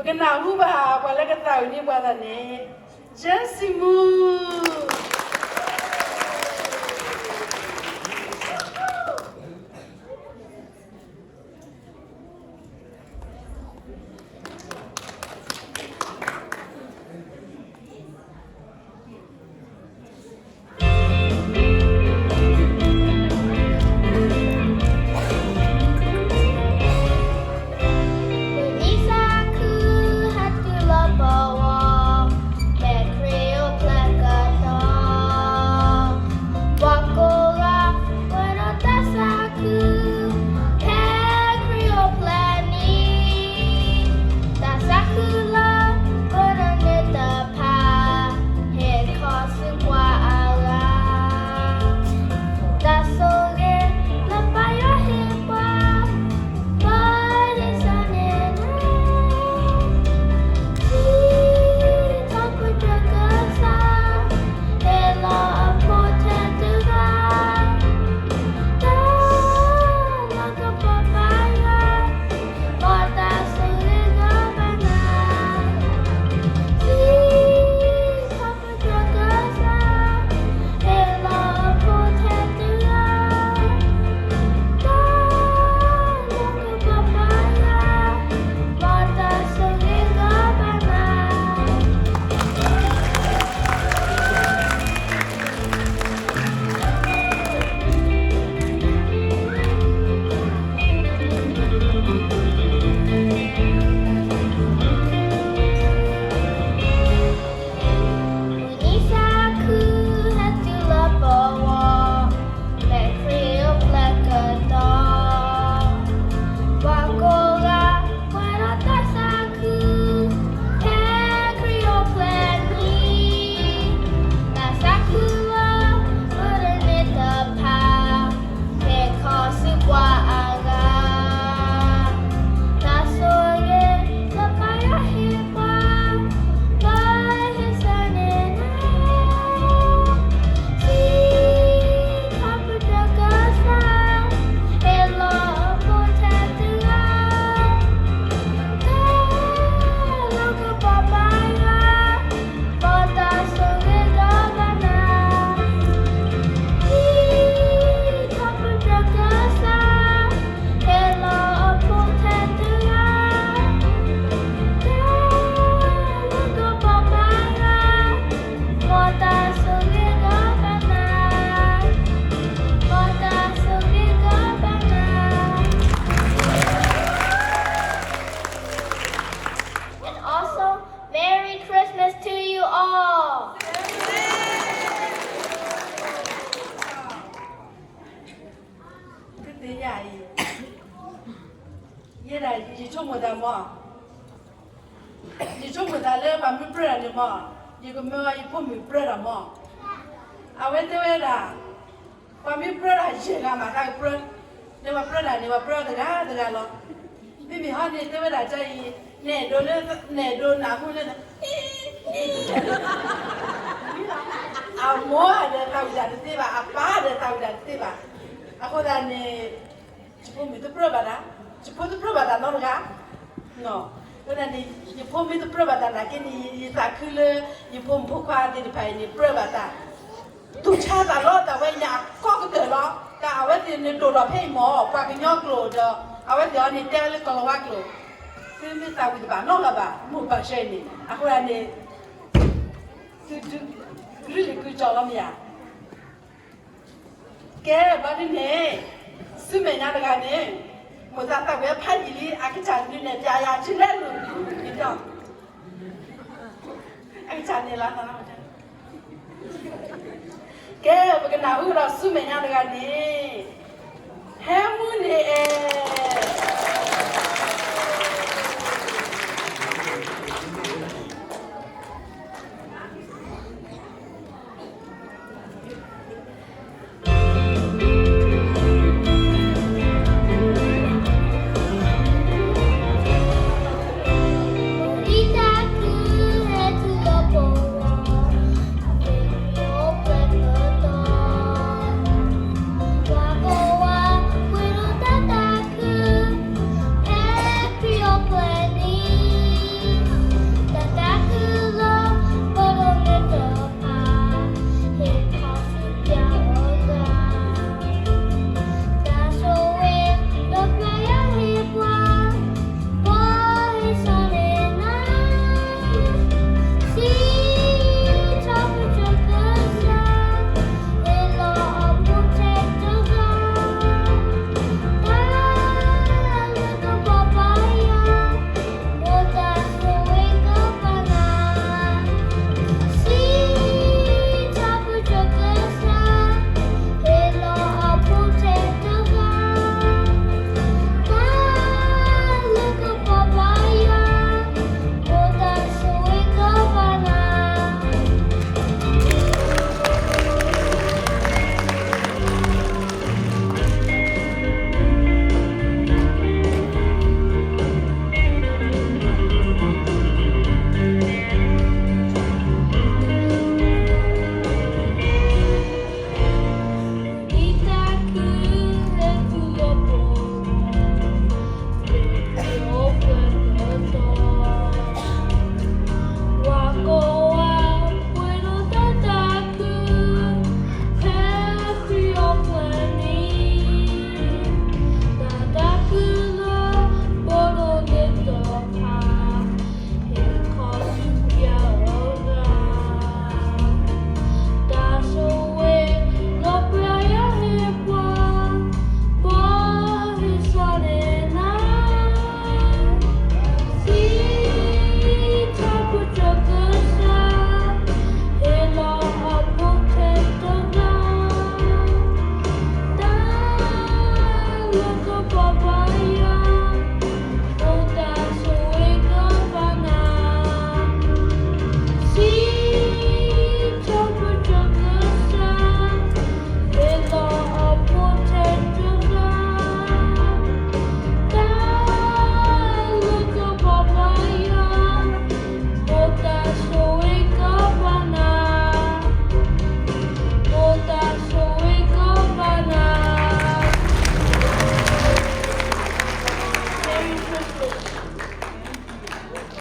Bukan aku bah, apalagi ketahui ni buat ni. Jasimu. Ye da ye chung mo da mo. Ye chung mo da le ba mi pre da mo. Ye ko me wa ye po mi pre da mo. A we te we da. Ba mi pre da ye ga ma da pre. Ne wa pre da da lo. Bi mi ha ne te we da ja yi ne do na ku le. A mo ada tahu dah tiba apa ada tahu dah tiba. Aku dah ni cepu itu perubatan, cepu itu perubatan no kan? No. Aku dah ni cepu itu perubatan lagi ni tak kule, cepu buka di depan ni perubatan. Tu cara lo tak banyak kau tu lo. Tak awak ni dua pay mo, pakai nyok lo dah. Awak dia ni tele kalau wak lo. Sini tahu tu bah, no lah bah, mu bahasa ni. Aku dah ni tu really good job ya. Kaya bagi ni, semuanya dengan ni, muda tak boleh pagi ni, aku cari ni biaya cina lu, itu. Aku cari lah tanah macam. Kaya bagi nak urus semuanya dengan ni, hemu ni